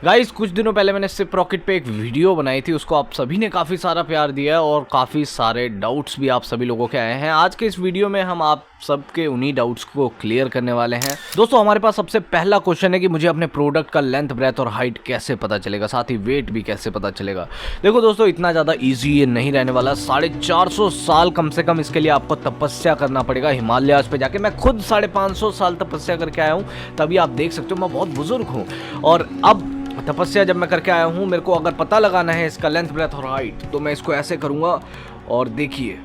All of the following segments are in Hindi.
गाइस कुछ दिनों पहले मैंने सिप रॉकेट पे एक वीडियो बनाई थी, उसको आप सभी ने काफ़ी सारा प्यार दिया है और काफ़ी सारे डाउट्स भी आप सभी लोगों के आए हैं। आज के इस वीडियो में हम आप सबके उन्हीं डाउट्स को क्लियर करने वाले हैं। दोस्तों हमारे पास सबसे पहला क्वेश्चन है कि मुझे अपने प्रोडक्ट का लेंथ, ब्रेथ और हाइट कैसे पता चलेगा, साथ ही वेट भी कैसे पता चलेगा। देखो दोस्तों, इतना ज़्यादा ईजी ये नहीं रहने वाला। 450 साल कम से कम इसके लिए आपको तपस्या करना पड़ेगा हिमालयाज पे जाके। मैं खुद 550 साल तपस्या करके आया हूँ, तभी आप देख सकते हो मैं बहुत बुजुर्ग हूँ। और अब तपस्या जब मैं करके आया हूँ, मेरे को अगर पता लगाना है इसका लेंथ, ब्रेथ और हाइट, तो मैं इसको ऐसे करूँगा और देखिए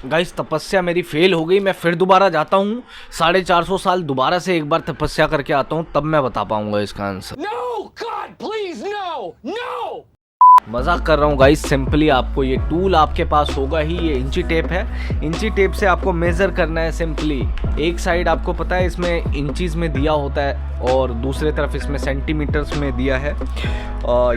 गाइस, तपस्या मेरी फेल हो गई। मैं फिर दोबारा जाता हूँ, 450 साल दोबारा से एक बार तपस्या करके आता हूँ, तब मैं बता पाऊंगा इसका answer. No, God, please, no, no! मजाक कर रहा हूँ गाइस। सिंपली आपको ये टूल आपके पास होगा ही, ये इंची टेप है। इंची टेप से आपको मेज़र करना है। सिंपली एक साइड आपको पता है इसमें इंचीज़ में दिया होता है और दूसरे तरफ इसमें सेंटीमीटर्स में दिया है।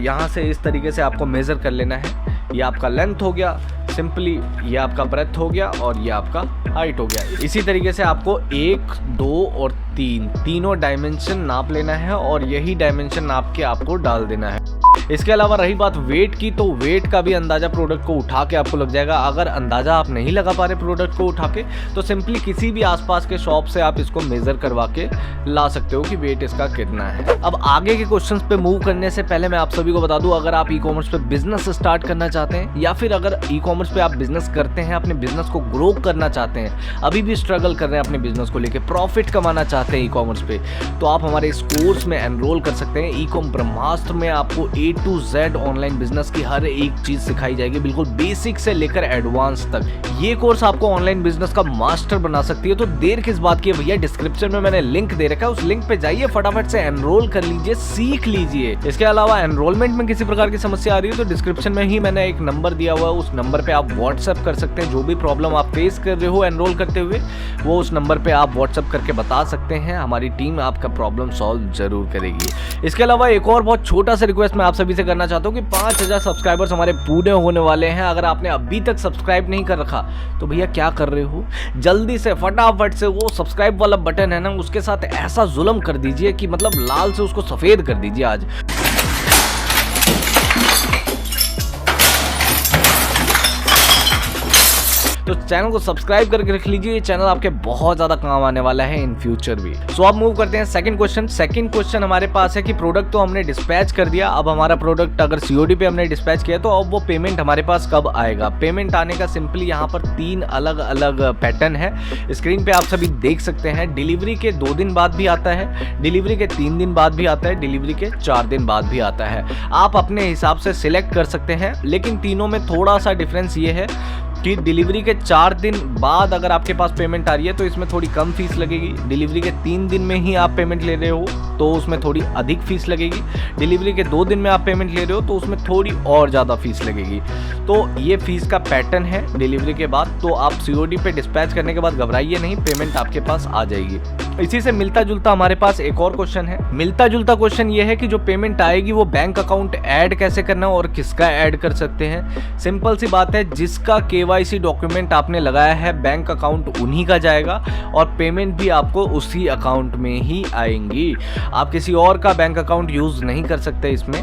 यहाँ से इस तरीके से आपको मेज़र कर लेना है। ये आपका लेंथ हो गया, सिंपली ये आपका ब्रेथ हो गया और ये आपका हाइट हो गया। इसी तरीके से आपको 1, 2 और 3 तीनों डायमेंशन नाप लेना है और यही डायमेंशन नाप के आपको डाल देना है। इसके अलावा रही बात वेट की, तो वेट का भी अंदाज़ा प्रोडक्ट को उठा के आपको लग जाएगा। अगर अंदाज़ा आप नहीं लगा पा रहे प्रोडक्ट को उठा के, तो सिंपली किसी भी आसपास के शॉप से आप इसको मेज़र करवा के ला सकते हो कि वेट इसका कितना है। अब आगे के क्वेश्चंस पे मूव करने से पहले मैं आप सभी को बता दूं, अगर आप ई कॉमर्स पे बिजनेस स्टार्ट करना चाहते हैं या फिर अगर ई कॉमर्स पे आप बिजनेस करते हैं, अपने बिजनेस को ग्रो करना चाहते हैं, अभी भी स्ट्रगल कर रहे हैं अपने बिजनेस को लेकर, प्रॉफिट कमाना चाहते हैं ई कॉमर्स पे, तो आप हमारे इस कोर्स में एनरोल कर सकते हैं। ई कॉम ब्रह्मास्त्र में आपको A to Z online business की हर एक चीज सिखाई जाएगी, बिल्कुल बेसिक से लेकर एडवांस तक। ये कोर्स आपको ऑनलाइन बिजनेस का मास्टर बना सकती है। तो देर किस बात की है भैया, डिस्क्रिप्शन में मैंने लिंक दे रखा है, उस लिंक पे जाइए, फटाफट से एनरोल कर लीजिए, सीख लीजिए। इसके अलावा एनरोलमेंट में किसी प्रकार की समस्या आ रही है तो डिस्क्रिप्शन में ही मैंने एक नंबर दिया हुआ है, उस नंबर पे आप व्हाट्सएप कर सकते हैं। जो भी प्रॉब्लम आप फेस कर रहे हो एनरोल करते हुए, वो उस नंबर पे आप व्हाट्सएप करके बता सकते हैं। हमारी टीम आपका प्रॉब्लम सॉल्व जरूर करेगी। इसके अलावा एक और बहुत छोटा सा रिक्वेस्ट मैं आप सभी से करना चाहता हूँ कि 5000 सब्सक्राइबर्स हमारे पूरे होने वाले हैं। अगर आपने अभी तक सब्सक्राइब नहीं कर रखा तो भैया क्या कर रहे हो, जल्दी से फटाफट से वो सब्सक्राइब वाला बटन है ना, उसके साथ ऐसा जुल्म कर दीजिए कि मतलब लाल से उसको सफेद कर दीजिए आज। तो चैनल को सब्सक्राइब करके रख लीजिए, ये चैनल आपके बहुत ज्यादा काम आने वाला है इन फ्यूचर भी। सो अब मूव करते हैं सेकंड क्वेश्चन। सेकंड क्वेश्चन हमारे पास है कि प्रोडक्ट तो हमने डिस्पैच कर दिया, अब हमारा प्रोडक्ट अगर COD पे हमने डिस्पैच किया तो अब वो पेमेंट हमारे पास कब आएगा। पेमेंट आने का सिंपली यहाँ पर 3 अलग अलग पैटर्न है, स्क्रीन पे आप सभी देख सकते हैं। डिलीवरी के 2 दिन बाद भी आता है, डिलीवरी के 3 दिन बाद भी आता है, डिलीवरी के 4 दिन बाद भी आता है। आप अपने हिसाब से सिलेक्ट कर सकते हैं, लेकिन तीनों में थोड़ा सा डिफरेंस ये है कि डिलीवरी के 4 दिन बाद अगर आपके पास पेमेंट आ रही है तो इसमें थोड़ी कम फीस लगेगी। डिलीवरी के 3 दिन में ही आप पेमेंट ले रहे हो तो उसमें थोड़ी अधिक फीस लगेगी। डिलीवरी के 2 दिन में आप पेमेंट ले रहे हो तो उसमें थोड़ी और ज़्यादा फीस लगेगी। तो ये फीस का पैटर्न है डिलीवरी के बाद। तो आप COD पे डिस्पैच करने के बाद घबराइए नहीं, पेमेंट आपके पास आ जाएगी। इसी से मिलता जुलता हमारे पास एक और क्वेश्चन है। मिलता जुलता क्वेश्चन ये है कि जो पेमेंट आएगी वो बैंक अकाउंट ऐड कैसे करना और किसका ऐड कर सकते हैं। सिंपल सी बात है, जिसका KYC डॉक्यूमेंट आपने लगाया है बैंक अकाउंट उन्हीं का जाएगा और पेमेंट भी आपको उसी अकाउंट में ही आएंगी। आप किसी और का बैंक अकाउंट यूज नहीं कर सकते इसमें।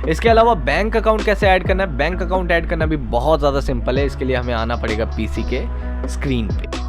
इसके अलावा बैंक अकाउंट कैसे ऐड करना है, बैंक अकाउंट ऐड करना भी बहुत ज़्यादा सिंपल है। इसके लिए हमें आना पड़ेगा PC के स्क्रीन पे।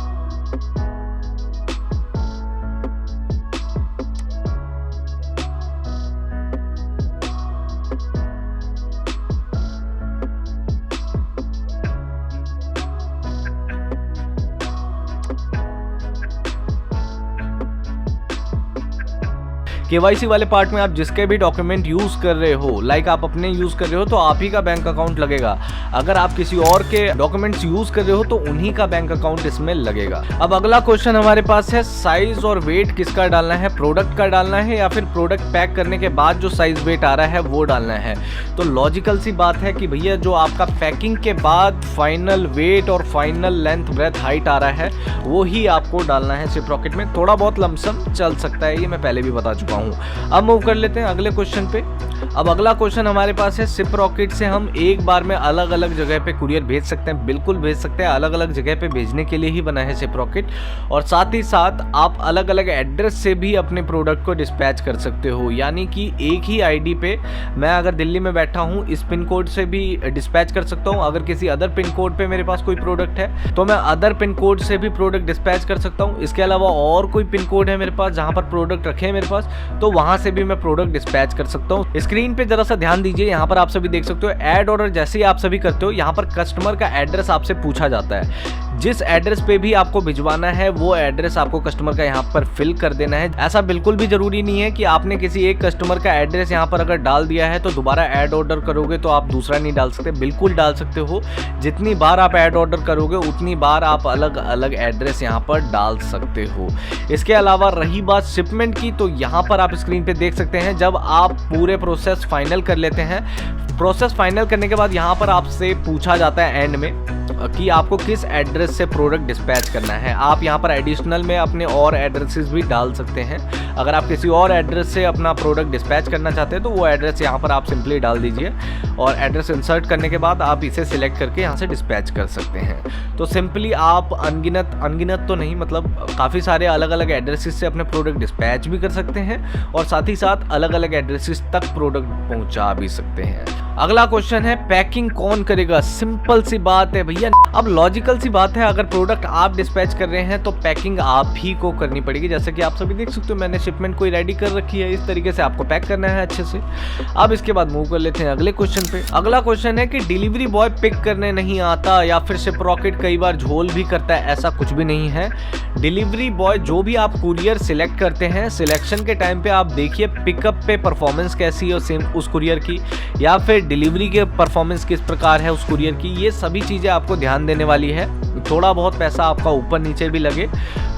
KYC वाले पार्ट में आप जिसके भी डॉक्यूमेंट यूज कर रहे हो, लाइक आप अपने यूज कर रहे हो तो आप ही का बैंक अकाउंट लगेगा। अगर आप किसी और के डॉक्यूमेंट्स यूज कर रहे हो तो उन्हीं का बैंक अकाउंट इसमें लगेगा। अब अगला क्वेश्चन हमारे पास है, साइज और वेट किसका डालना है, प्रोडक्ट का डालना है या फिर प्रोडक्ट पैक करने के बाद जो साइज वेट आ रहा है वो डालना है। तो लॉजिकल सी बात है कि भैया जो आपका पैकिंग के बाद फाइनल वेट और फाइनल लेंथ, ब्रेथ, हाइट आ रहा है वो ही आपको डालना है सिप रॉकेट में। थोड़ा बहुत लमसम चल सकता है, ये मैं पहले भी बता चुका हूँ। हूँ। अब मूव कर लेते हैं अगले क्वेश्चन पे। अब अगला क्वेश्चन हमारे पास है, शिप रॉकेट से हम एक बार में अलग अलग जगह पे कुरियर भेज सकते हैं? बिल्कुल भेज सकते हैं, अलग अलग जगह पे भेजने के लिए ही बना है शिप रॉकेट। और साथ ही साथ आप अलग अलग एड्रेस से भी अपने प्रोडक्ट को डिस्पैच कर सकते हो, यानी कि एक ही आईडी पे मैं अगर दिल्ली में बैठा हूँ इस पिन कोड से भी डिस्पैच कर सकता हूँ। अगर किसी अदर पिन कोड पे मेरे पास कोई प्रोडक्ट है तो मैं अदर पिन कोड से भी प्रोडक्ट डिस्पैच कर सकता हूँ। इसके अलावा और कोई पिन कोड है मेरे पास जहाँ पर प्रोडक्ट रखे हैं मेरे पास, तो वहाँ से भी मैं प्रोडक्ट डिस्पैच कर सकता हूँ। स्क्रीन पे जरा सा ध्यान दीजिए, यहाँ पर आप सभी देख सकते हो ऐड ऑर्डर जैसे ही आप सभी करते हो यहाँ पर कस्टमर का एड्रेस आपसे पूछा जाता है। जिस एड्रेस पे भी आपको भिजवाना है वो एड्रेस आपको कस्टमर का यहाँ पर फिल कर देना है। ऐसा बिल्कुल भी जरूरी नहीं है कि आपने किसी एक कस्टमर का एड्रेस यहाँ पर अगर डाल दिया है तो दोबारा ऐड ऑर्डर करोगे तो आप दूसरा नहीं डाल सकते, बिल्कुल डाल सकते हो। जितनी बार आप ऐड ऑर्डर करोगे उतनी बार आप अलग अलग एड्रेस यहाँ पर डाल सकते हो। इसके अलावा रही बात शिपमेंट की, तो यहाँ पर आप स्क्रीन पे देख सकते हैं जब आप पूरे प्रोसेस फाइनल कर लेते हैं, प्रोसेस फाइनल करने के बाद यहाँ पर आपसे पूछा जाता है एंड में कि आपको किस एड्रेस से प्रोडक्ट डिस्पैच करना है। आप यहाँ पर एडिशनल में अपने और एड्रेसेस भी डाल सकते हैं। अगर आप किसी और एड्रेस से अपना प्रोडक्ट डिस्पैच करना चाहते हैं तो वो एड्रेस यहाँ पर आप सिंपली डाल दीजिए और एड्रेस इंसर्ट करने के बाद आप इसे सिलेक्ट करके यहाँ से डिस्पैच कर सकते हैं। तो सिंपली आप अनगिनत तो नहीं, मतलब काफ़ी सारे अलग अलग एड्रेसेस से अपने प्रोडक्ट डिस्पैच भी कर सकते हैं और साथ ही साथ अलग अलग एड्रेसेस तक प्रोडक्ट पहुँचा भी सकते हैं। अगला क्वेश्चन है, पैकिंग कौन करेगा? सिंपल सी बात है भैया, अब लॉजिकल सी बात है, अगर प्रोडक्ट आप डिस्पैच कर रहे हैं तो पैकिंग आप ही को करनी पड़ेगी। जैसे कि आप सभी देख सकते हो मैंने शिपमेंट कोई रेडी कर रखी है, इस तरीके से आपको पैक करना है अच्छे से। अब इसके बाद मूव कर लेते हैं अगले क्वेश्चन पे। अगला क्वेश्चन है कि डिलीवरी बॉय पिक करने नहीं आता या फिर शिप रॉकेट कई बार झोल भी करता है? ऐसा कुछ भी नहीं है। डिलीवरी बॉय जो भी आप कुरियर सिलेक्ट करते हैं, सिलेक्शन के टाइम पे आप देखिए पिकअप पे परफॉर्मेंस कैसी है सेम उस कुरियर की, या फिर डिलीवरी के परफॉर्मेंस किस प्रकार है उस कुरियर की, ये सभी चीज़ें आपको ध्यान देने वाली है। थोड़ा बहुत पैसा आपका ऊपर नीचे भी लगे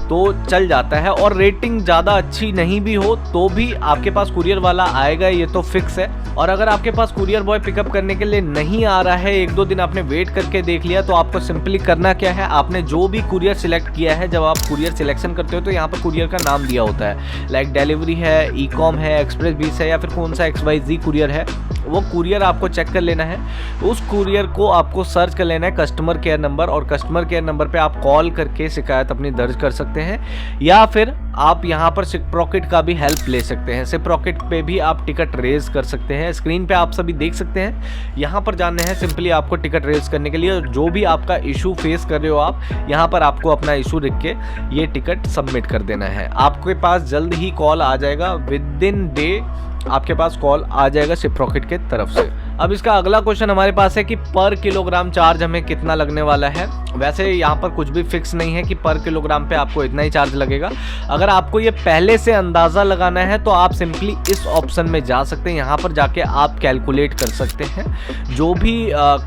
तो चल जाता है, और रेटिंग ज़्यादा अच्छी नहीं भी हो तो भी आपके पास कुरियर वाला आएगा, ये तो फिक्स है। और अगर आपके पास कुरियर बॉय पिकअप करने के लिए नहीं आ रहा है, एक दो दिन आपने वेट करके देख लिया, तो आपको सिंपली करना क्या है, आपने जो भी कुरियर सिलेक्ट किया है, जब आप कुरियर सिलेक्शन करते हो तो यहाँ पर कुरियर का नाम दिया होता है, लाइक डिलीवरी है, ई कॉम है, एक्सप्रेस बीस है, या फिर कौन सा XYZ कुरियर है, वो कुरियर आपको चेक कर लेना है। उस कुरियर को आपको सर्च कर लेना है कस्टमर केयर नंबर, और कस्टमर केयर नंबर पे आप कॉल करके शिकायत अपनी दर्ज कर सकते हैं, या फिर आप यहाँ पर शिप रॉकेट का भी हेल्प ले सकते हैं। शिप रॉकेट पे भी आप टिकट रेज कर सकते हैं। स्क्रीन पे आप सभी देख सकते हैं, यहाँ पर जाने हैं सिंपली आपको टिकट रेज करने के लिए। जो भी आपका इशू फेस कर रहे हो आप, यहाँ पर आपको अपना इशू लिख के ये टिकट सबमिट कर देना है। आपके पास जल्द ही कॉल आ जाएगा, विद इन डे आपके पास कॉल आ जाएगा शिप रॉकेट के तरफ से। अब इसका अगला क्वेश्चन हमारे पास है कि पर किलोग्राम चार्ज हमें कितना लगने वाला है। वैसे यहाँ पर कुछ भी फिक्स नहीं है कि पर किलोग्राम पे आपको इतना ही चार्ज लगेगा। अगर आपको ये पहले से अंदाज़ा लगाना है तो आप सिंपली इस ऑप्शन में जा सकते हैं, यहाँ पर जाके आप कैलकुलेट कर सकते हैं। जो भी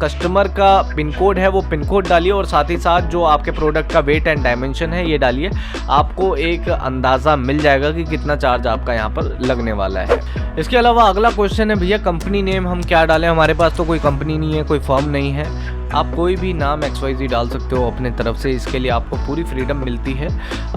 कस्टमर का पिन कोड है वो पिन कोड डालिए, और साथ ही साथ जो आपके प्रोडक्ट का वेट एंड डायमेंशन है ये डालिए, आपको एक अंदाज़ा मिल जाएगा कि कितना चार्ज आपका यहाँ पर लगने वाला है। इसके अलावा अगला क्वेश्चन है, भैया कंपनी नेम हम क्या डालें? हमारे पास तो कोई कंपनी नहीं है, कोई फर्म नहीं है, आप कोई भी नाम XYZ डाल सकते हो अपने तरफ से, इसके लिए आपको पूरी फ्रीडम मिलती है।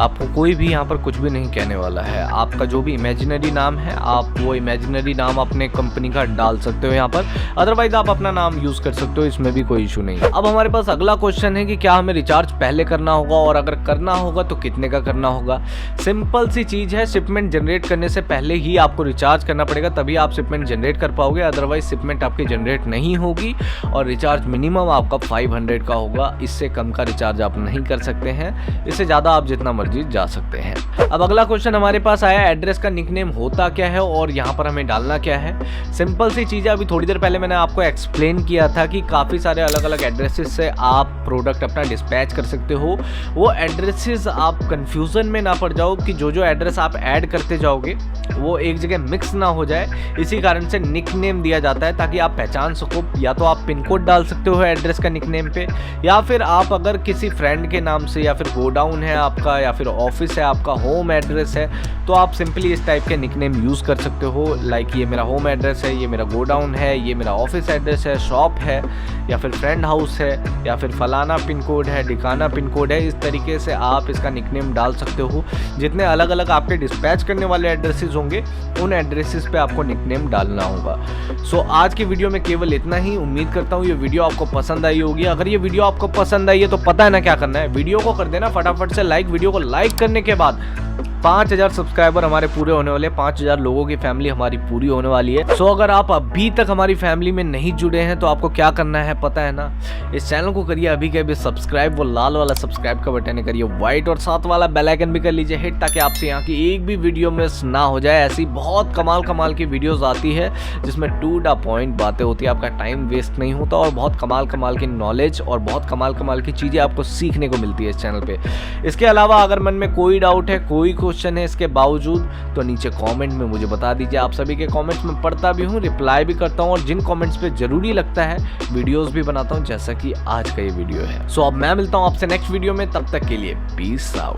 आपको कोई भी यहाँ पर कुछ भी नहीं कहने वाला है। आपका जो भी इमेजिनरी नाम है आप वो इमेजिनरी नाम अपने कंपनी का डाल सकते हो यहाँ पर, अदरवाइज आप अपना नाम यूज़ कर सकते हो, इसमें भी कोई इशू नहीं है। अब हमारे पास अगला क्वेश्चन है कि क्या हमें रिचार्ज पहले करना होगा, और अगर करना होगा तो कितने का करना होगा? सिंपल सी चीज़ है, शिपमेंट जनरेट करने से पहले ही आपको रिचार्ज करना पड़ेगा, तभी आप शिपमेंट जनरेट कर पाओगे, अदरवाइज शिपमेंट आपकी जनरेट नहीं होगी और रिचार्ज मिनिमम आपका 500 का होगा। इससे कम का रिचार्ज आप नहीं कर सकते हैं, इससे ज़्यादा आप जितना मर्जी जा सकते हैं। अब अगला क्वेश्चन हमारे पास आया, एड्रेस का निकनेम होता क्या है और यहाँ पर हमें डालना क्या है? सिंपल सी चीज़ है, अभी थोड़ी देर पहले मैंने आपको एक्सप्लेन किया था कि काफ़ी सारे अलग अलग एड्रेसेस से आप प्रोडक्ट अपना डिस्पैच कर सकते हो। वो एड्रेसेस आप कन्फ्यूज़न में ना पड़ जाओ कि जो एड्रेस आप ऐड करते जाओगे वो एक जगह मिक्स ना हो जाए, इसी कारण से निकनेम दिया जाता है ताकि आप पहचान सको। या तो आप पिन कोड डाल सकते हो एड्रेस एड्रेस का निकनेम पे, या फिर आप अगर किसी फ्रेंड के नाम से, या फिर गोडाउन है आपका, या फिर ऑफिस है आपका, होम एड्रेस है, तो आप सिंपली इस टाइप के निकनेम यूज़ कर सकते हो। लाइक ये मेरा होम एड्रेस है, ये मेरा गोडाउन है, ये मेरा ऑफिस एड्रेस है, शॉप है, या फिर फ्रेंड हाउस है, या फिर फलाना पिन कोड है, ढिकाना पिन कोड है। इस तरीके से आप इसका निकनेम डाल सकते हो। जितने अलग अलग आपके डिस्पैच करने वाले एड्रेसेस होंगे उन एड्रेसेस पे आपको निकनेम डालना होगा। सो आज की वीडियो में केवल इतना ही। उम्मीद करता हूँ ये वीडियो आपको पसंद आई होगी। अगर ये वीडियो आपको पसंद आई है तो पता है ना क्या करना है, वीडियो को कर देना फटाफट से लाइक। वीडियो को लाइक करने के बाद 5000 सब्सक्राइबर हमारे पूरे होने वाले, 5000 लोगों की फैमिली हमारी पूरी होने वाली है। सो अगर आप अभी तक हमारी फैमिली में नहीं जुड़े हैं तो आपको क्या करना है पता है ना, इस चैनल को करिए अभी के अभी सब्सक्राइब। वो लाल वाला सब्सक्राइब का बटन करिए व्हाइट, और साथ वाला बेल आइकन भी कर लीजिए हिट, ताकि आपसे यहाँ की एक भी वीडियो मिस ना हो जाए। ऐसी बहुत कमाल की वीडियोस आती है जिसमें टू द पॉइंट बातें होती है, आपका टाइम वेस्ट नहीं होता, और बहुत कमाल की नॉलेज और बहुत कमाल की चीज़ें आपको सीखने को मिलती है इस चैनल पे। इसके अलावा अगर मन में कोई डाउट है, कोई क्वेश्चन है इसके बावजूद, तो नीचे कमेंट में मुझे बता दीजिए। आप सभी के कमेंट्स में पढ़ता भी हूँ, रिप्लाई भी करता हूँ, और जिन कमेंट्स पे जरूरी लगता है वीडियोस भी बनाता हूँ, जैसा कि आज का ये वीडियो है। सो अब मैं मिलता हूँ आपसे नेक्स्ट वीडियो में, तब तक के लिए पीस आउट।